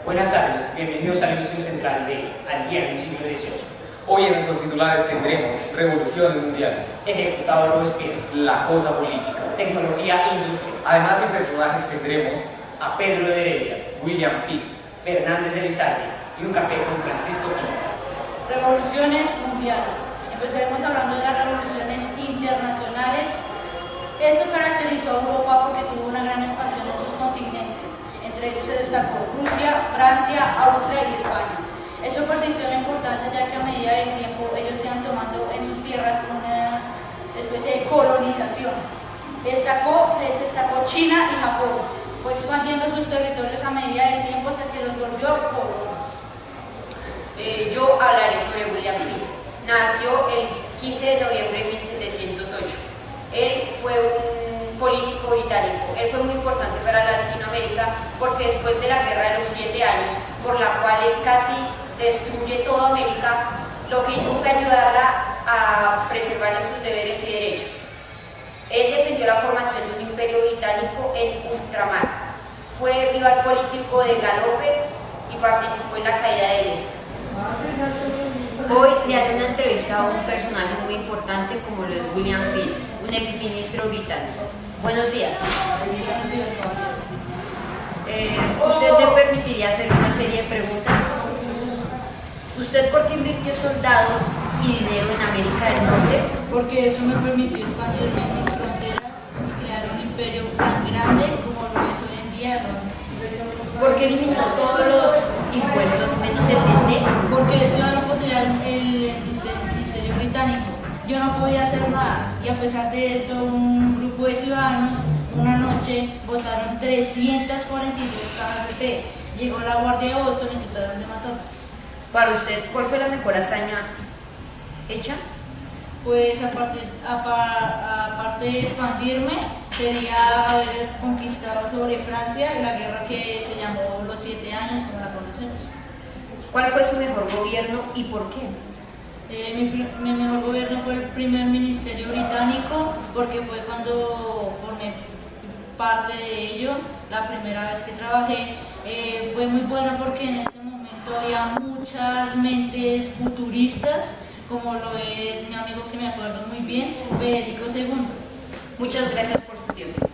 Buenas tardes, bienvenidos a la emisión central de Al día del siglo XVIII. Hoy en nuestros titulares tendremos revoluciones mundiales, Ejecutado Robespierre, la cosa política. tecnología industrial, Además en personajes tendremos a Pedro de Heredia, William Pitt, Fernández de Lizardi y un café con Francisco Quino. Revoluciones mundiales. Empezaremos hablando de las revoluciones internacionales. Esto caracterizó a Europa porque tuvo una gran expansión en sus continentes. Entre ellos se destacó Rusia, Francia, Austria y España. Esto persistió en la importancia ya que a medida del tiempo ellos iban tomando en sus tierras una especie de colonización. Se destacó China y Japón. Fue expandiendo sus territorios a medida del tiempo hasta que los volvió colonos. Yo hablaré sobre William Pitt. Nació el 15 de noviembre de 1708. Él fue un político británico. Él fue muy importante para Latinoamérica porque después de la Guerra de los 7 años, por la cual él casi destruye toda América, lo que hizo fue ayudarla a preservar sus deberes y derechos. Él defendió la formación de un imperio británico en ultramar. Fue rival político de Galope y participó en la caída del Este. Hoy le haré una entrevista a un personaje muy importante como lo es William Pitt, un exministro británico. Buenos días. ¿Usted me permitiría hacer una serie de preguntas? ¿Usted por qué invirtió soldados y dinero en América del Norte? Porque eso me permitió expandirme en mis fronteras y crear un imperio tan grande como lo es hoy en día Londres. ¿Por qué eliminó todos los impuestos menos el del té? Porque eso no poseía el ministerio británico. Yo no podía hacer nada y a pesar de esto un grupo de ciudadanos una noche botaron 342 cajas de té. Llegó la Guardia de Boston y intentaron de matarnos. Para usted, ¿cuál fue la mejor hazaña hecha? Pues aparte de expandirme, sería haber conquistado sobre Francia en la guerra que se llamó los 7 años, como la conocemos. ¿Cuál fue su mejor gobierno y por qué? Mi mejor gobierno fue el primer ministerio británico porque fue cuando formé parte de ello, la primera vez que trabajé. Fue muy bueno porque en este momento había muchas mentes futuristas, como lo es mi amigo que me acuerdo muy bien, Federico II. Muchas gracias por su tiempo.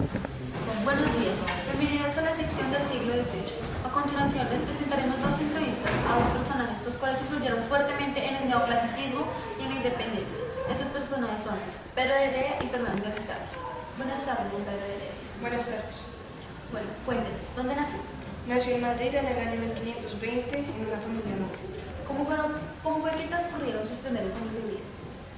Buenos días, bienvenidos a la sección del siglo XVIII. A continuación les presentaremos dos entrevistas a dos personajes, los cuales influyeron fuertemente en el neoclasicismo y en la independencia. Estos personajes son Pedro de Heredia y Fernández de Lizardi. Buenas tardes, don Pedro de Heredia. Buenas tardes. Bueno, cuéntenos, ¿dónde nació? Nació en Madrid en el año 1520 en una familia noble. ¿Cómo fue que transcurrieron sus primeros años de vida?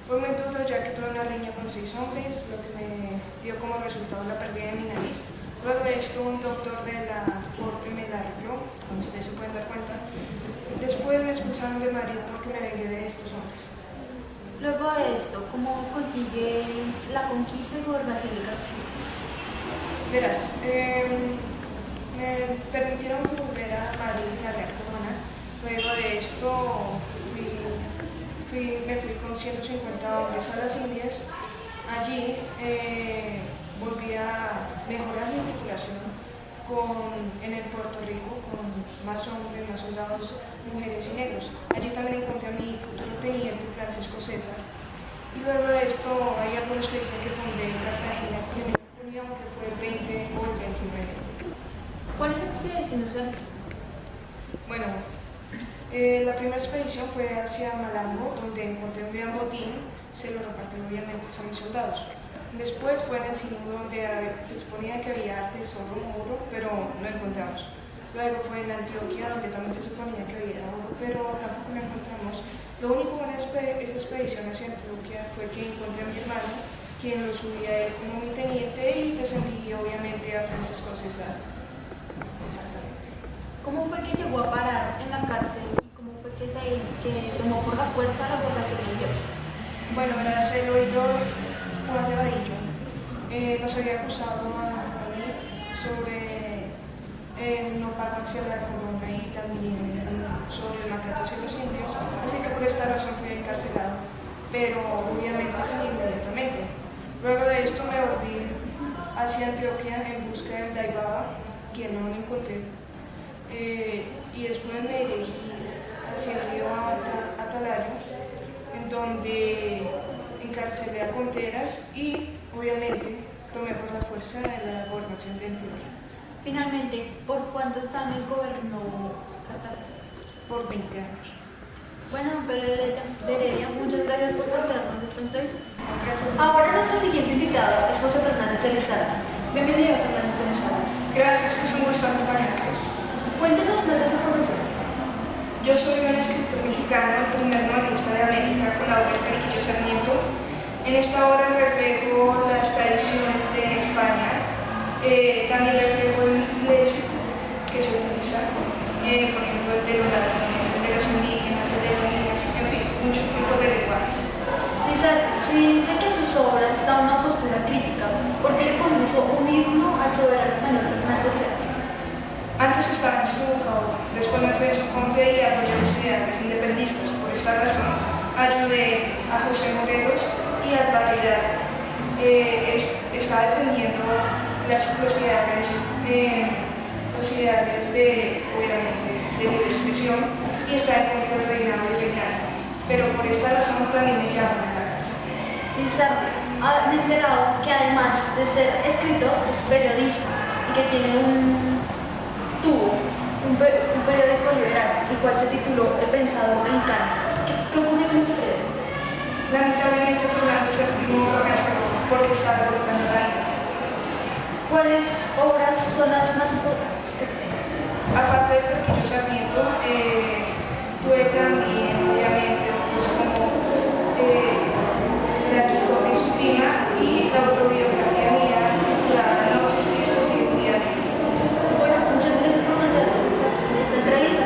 Fue muy duro ya que tuve una riña con 6 hombres, lo que me dio como resultado la pérdida de mi nariz. Luego de esto un doctor de la corte me la arregló, como ustedes se pueden dar cuenta. Después me expulsaron de Madrid porque me vengué de estos hombres. Luego de esto, ¿cómo consigue la conquista y gobernación de Cartagena? Verás, me permitieron volver a Madrid en la Real Corona. Luego de esto me fui con 150 hombres a las Indias. Allí volví a mejorar mi titulación en el Puerto Rico con más hombres, más soldados, mujeres y negros. Allí también encontré a mi futuro teniente Francisco César. Y luego de esto hay algunos que dicen que fundé Cartagena en junio, aunque fue el 20 o el 29. ¿Cuáles expediciones realizó? Bueno, la primera expedición fue hacia Malambo, donde encontré un gran botín, se lo repartí obviamente a mis soldados. Después fue en el Sinudo, donde se suponía que había tesoro, oro, pero no encontramos. Luego fue en Antioquia, donde también se suponía que había oro, pero tampoco lo encontramos. Lo único bueno de esta expedición hacia Antioquia fue que encontré a mi hermano, quien lo subía a él como mi teniente, y descendí obviamente a Francisco César. Exactamente. ¿Cómo fue que llegó a parar en la cárcel y cómo fue que tomó por la fuerza la votación de Dios? Bueno, verás, el oidor Juan de Vadillo nos había acusado a mí sobre no pago hacia la corona y también sobre el maltrato hacia los indios, así que por esta razón fui encarcelado, pero obviamente salí inmediatamente. Luego de esto me volví hacia Antioquia en busca del Daibaba, quien no lo encontré. y después me dirigí hacia el río Atalayo, en donde encarcelé a Conteras y obviamente tomé por la fuerza de la gobernación de Antioquia. Finalmente, ¿por cuántos años gobernó Cartagena? Por 20 años. Bueno, pero Heredia, muchas gracias por concedernos esta entrevista. Gracias. Ahora nuestro siguiente invitado es José Fernández de Lezama. Bienvenido, Fernández de Lezama. Gracias, es un gusto acompañarlos. Cuéntenos más de su profesión. Yo soy un escritor mexicano, el primer novelista de América, con la obra El Periquillo Sarmiento. En esta obra reflejo las tradiciones de España, también reflejo el léxico que se utiliza, por ejemplo, el de los ladrones, el de los indígenas, el de los niños, en fin, muchos tipos de lenguajes. Lizardo, se dice que sus obras da una postura crítica, porque le compuso un himno al soberano español Fernando VII. Antes estaba en su favor, después me fui en su contra y apoyé los ideales independistas. Por esta razón, ayudé a José Morelos y a Alvar Hidalgo. Estaba defendiendo los ideales de, obviamente, de libre expresión y estaba en contra del reinado virreinal. Pero por esta razón también me llaman a la casa. Lizardo, me he enterado que además de ser escritor, es periodista y que tiene un periódico liberal, el cual se tituló El Pensador Mexicano. ¿Qué ocurrió con ese periódico? Lamentablemente Fernando VII fracasó porque estaba derrotando la isla. ¿Cuáles obras son las más importantes que tiene? Aparte del Periquillo Sarmiento, tuve también, obviamente, otros como La Quijote y su prima y la autobiografía mía, la No exististe sin un día de mí. Bueno, muchas gracias por concedernos esta entrevista.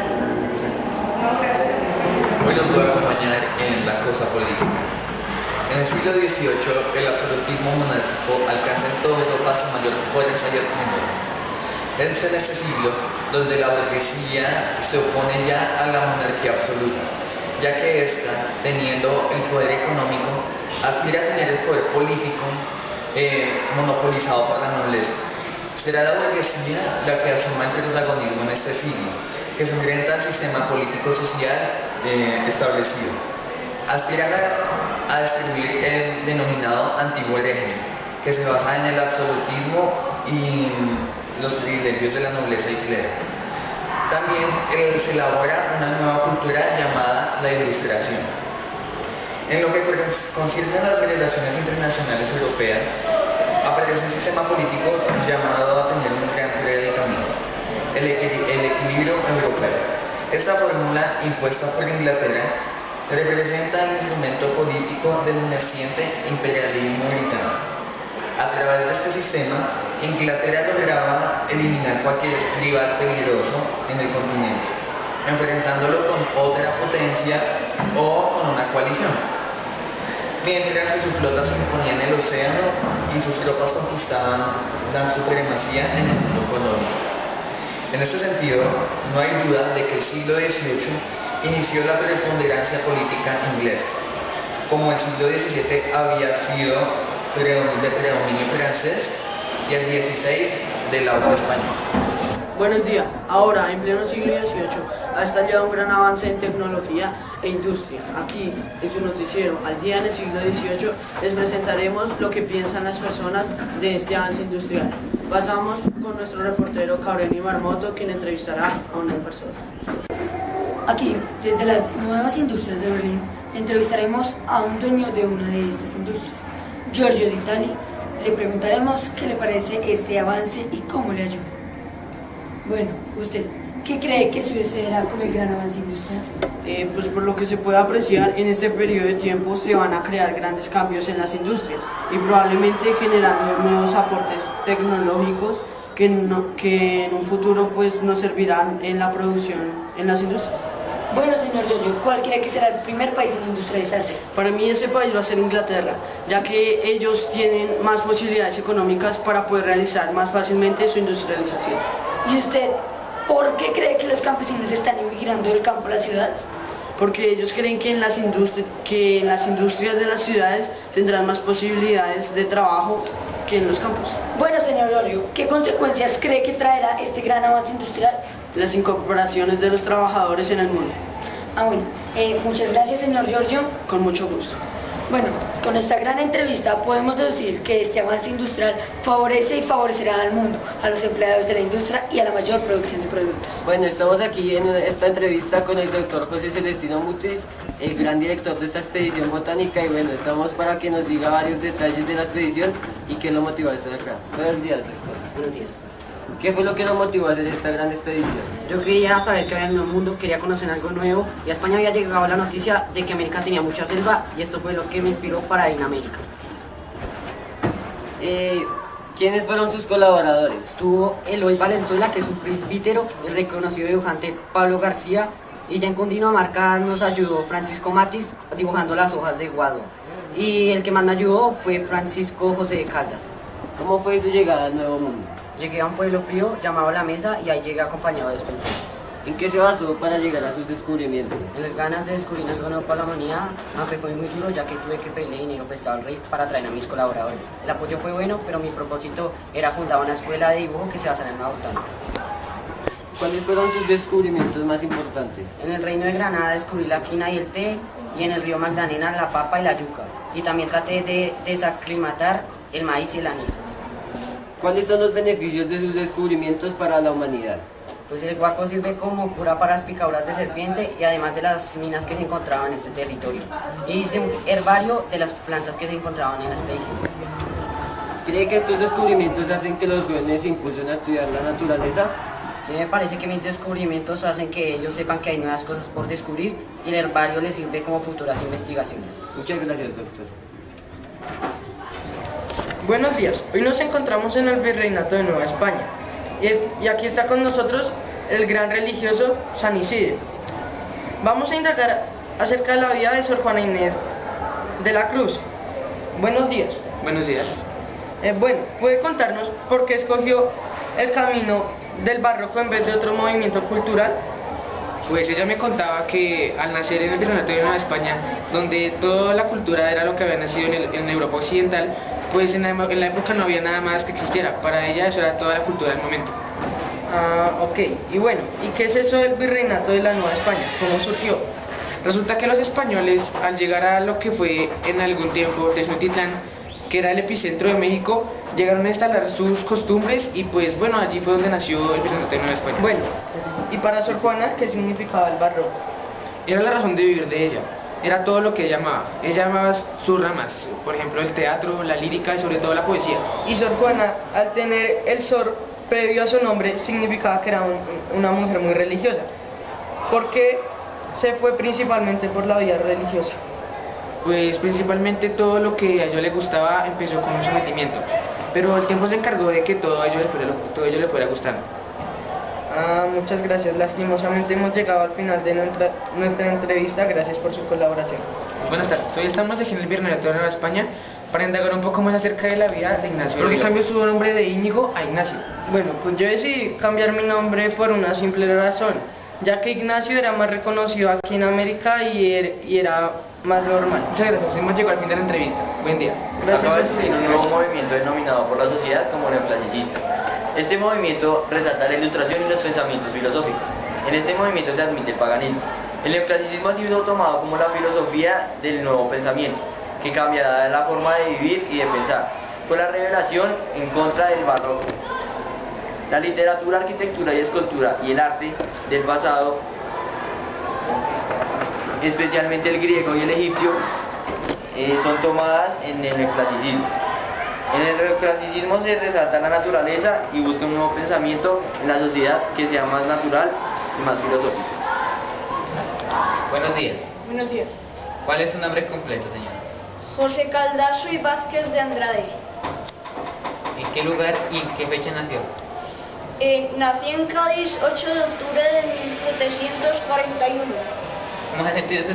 No, gracias a ti. Hoy los voy a acompañar en la cosa política. En el siglo XVIII, el absolutismo monárquico alcanza en toda Europa su mayor fuerza y esplendor. Es en este siglo donde la burguesía se opone ya a la monarquía absoluta, ya que ésta, teniendo el poder económico, aspira a tener el poder político monopolizado por la nobleza. Será la burguesía la que asuma el protagonismo en este siglo, que se enfrenta al sistema político-social establecido. Aspiran a destruir el denominado antiguo régimen, que se basa en el absolutismo y los privilegios de la nobleza y clero. También se elabora una nueva cultura llamada la ilustración. En lo que concierne a las relaciones internacionales europeas, aparece un sistema político llamado a tener un gran predicamento, el equilibrio europeo. Esta fórmula, impuesta por Inglaterra, representa el instrumento político del naciente imperialismo británico. A través de este sistema, Inglaterra lograba eliminar cualquier rival peligroso en el continente, enfrentándolo con otra potencia o con una coalición, mientras que su flota se imponía en el océano y sus tropas conquistaban la supremacía en el mundo colónico. En este sentido, no hay duda de que el siglo XVIII inició la preponderancia política inglesa, como el siglo XVII había sido de predominio francés y el XVI del auge español. Buenos días. Ahora, en pleno siglo XVIII, ha estallado un gran avance en tecnología e industria. Aquí, en su noticiero Al Día en el siglo XVIII, les presentaremos lo que piensan las personas de este avance industrial. Pasamos con nuestro reportero Cabreni Marmoto, quien entrevistará a una persona. Aquí, desde las nuevas industrias de Berlín, entrevistaremos a un dueño de una de estas industrias, Giorgio Ditali. Le preguntaremos qué le parece este avance y cómo le ayuda. Bueno, usted, ¿qué cree que sucederá con el gran avance industrial? Pues por lo que se puede apreciar, en este periodo de tiempo se van a crear grandes cambios en las industrias y probablemente generando nuevos aportes tecnológicos que en un futuro pues nos servirán en la producción en las industrias. Bueno, señor Giorgio, ¿cuál cree que será el primer país en industrializarse? Para mí ese país va a ser Inglaterra, ya que ellos tienen más posibilidades económicas para poder realizar más fácilmente su industrialización. ¿Y usted, por qué cree que los campesinos están emigrando del campo a la ciudad? Porque ellos creen que en las industrias de las ciudades tendrán más posibilidades de trabajo que en los campos. Bueno, señor Giorgio, ¿qué consecuencias cree que traerá este gran avance industrial las incorporaciones de los trabajadores en el mundo. Bueno, muchas gracias, señor Giorgio. Con mucho gusto. Bueno, con esta gran entrevista podemos deducir que este avance industrial favorece y favorecerá al mundo, a los empleados de la industria y a la mayor producción de productos. Bueno, estamos aquí en esta entrevista con el doctor José Celestino Mutis, el gran director de esta expedición botánica, y bueno, estamos para que nos diga varios detalles de la expedición y qué lo motivó a estar acá. Buenos días, doctor. Buenos días. ¿Qué fue lo que lo motivó a hacer esta gran expedición? Yo quería saber qué había en el mundo, quería conocer algo nuevo, y a España había llegado la noticia de que América tenía mucha selva, y esto fue lo que me inspiró para ir a América. ¿Quiénes fueron sus colaboradores? Estuvo Eloy Valenzuela, que es un presbítero, el reconocido dibujante Pablo García, y ya en Cundinamarca nos ayudó Francisco Matis dibujando las hojas de guado. Y el que más me ayudó fue Francisco José de Caldas. ¿Cómo fue su llegada al Nuevo Mundo? Llegué a un pueblo frío llamado La Mesa y ahí llegué acompañado de pinturas. ¿En qué se basó para llegar a sus descubrimientos? En las ganas de descubrir algo nuevo para la humanidad, aunque fue muy duro ya que tuve que pedirle dinero prestado al rey para traer a mis colaboradores. El apoyo fue bueno, pero mi propósito era fundar una escuela de dibujo que se basara en la botánica. ¿Cuáles fueron sus descubrimientos más importantes? En el reino de Granada descubrí la quina y el té, y en el río Magdalena la papa y la yuca. Y también traté de desaclimatar el maíz y el anís. ¿Cuáles son los beneficios de sus descubrimientos para la humanidad? Pues el guaco sirve como cura para las picaduras de serpiente y además de las minas que se encontraban en este territorio. Y hice un herbario de las plantas que se encontraban en la expedición. ¿Cree que estos descubrimientos hacen que los jóvenes se impulsen a estudiar la naturaleza? Sí, me parece que mis descubrimientos hacen que ellos sepan que hay nuevas cosas por descubrir y el herbario les sirve como futuras investigaciones. Muchas gracias, doctor. Buenos días, hoy nos encontramos en el Virreinato de Nueva España y aquí está con nosotros el gran religioso San Isidro. Vamos a indagar acerca de la vida de Sor Juana Inés de la Cruz. Buenos días. Buenos días. Bueno, ¿puede contarnos por qué escogió el camino del barroco en vez de otro movimiento cultural? Pues ella me contaba que al nacer en el Virreinato de Nueva España, donde toda la cultura era lo que había nacido en Europa Occidental, pues en la época no había nada más que existiera. Para ella eso era toda la cultura del momento. Ok. Y bueno, ¿y qué es eso del Virreinato de la Nueva España? ¿Cómo surgió? Resulta que los españoles, al llegar a lo que fue en algún tiempo Tenochtitlán, que era el epicentro de México, llegaron a instalar sus costumbres y pues bueno, allí fue donde nació el Virreinato de Nueva España. Bueno, ¿y para Sor Juana qué significaba el barroco? Era la razón de vivir de ella. Era todo lo que ella amaba. Ella amaba sus ramas, por ejemplo el teatro, la lírica y sobre todo la poesía. Y Sor Juana, al tener el Sor previo a su nombre, significaba que era una mujer muy religiosa. ¿Por qué se fue principalmente por la vida religiosa? Pues principalmente todo lo que a ella le gustaba empezó con un sometimiento, pero el tiempo se encargó de que todo ello le fuera gustando. Muchas gracias. Lastimosamente hemos llegado al final de nuestra entrevista. Gracias por su colaboración. Buenas tardes. Hoy estamos aquí en el Virreinato de Nueva España para indagar un poco más acerca de la vida de Ignacio. ¿Por qué cambió su nombre de Íñigo a Ignacio? Bueno, pues yo decidí cambiar mi nombre por una simple razón, ya que Ignacio era más reconocido aquí en América y era más normal. Muchas gracias. Hemos llegado al fin de la entrevista. Buen día. Gracias. Acaba de surgir un nuevo movimiento denominado por la sociedad como neoclasicista. Este movimiento resalta la ilustración y los pensamientos filosóficos. En este movimiento se admite el paganismo. El neoclasicismo ha sido tomado como la filosofía del nuevo pensamiento, que cambiará la forma de vivir y de pensar. Fue la revelación en contra del barroco. La literatura, arquitectura y escultura y el arte del pasado, especialmente el griego y el egipcio, son tomadas en el neoclasicismo. En el neoclasicismo se resalta la naturaleza y busca un nuevo pensamiento en la sociedad que sea más natural y más filosófico. Buenos días. Buenos días. ¿Cuál es su nombre completo, señor? José Caldaso y Vázquez de Andrade. ¿En qué lugar y en qué fecha nació? Nací en Cádiz 8 de octubre de 1741. ¿Cómo se ha sentido su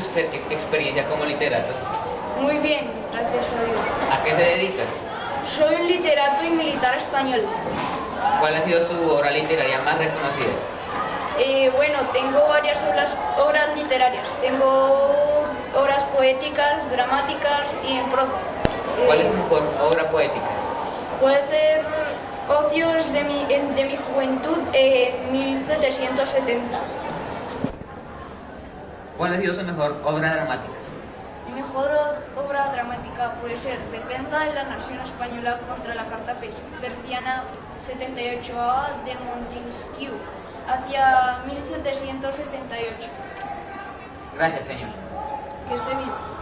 experiencia como literato? Muy bien, gracias a Dios. ¿A qué se dedica? Soy un literato y militar español. ¿Cuál ha sido su obra literaria más reconocida? Bueno, tengo varias obras literarias. Tengo obras poéticas, dramáticas y en prosa. ¿Cuál es su mejor obra poética? Puede ser ocios de mi juventud, 1770. ¿Cuál ha sido su mejor obra dramática? Mi mejor obra dramática puede ser Defensa de la Nación Española contra la Carta Persiana 78A de Montesquieu, hacia 1768. Gracias, señor. Que esté bien.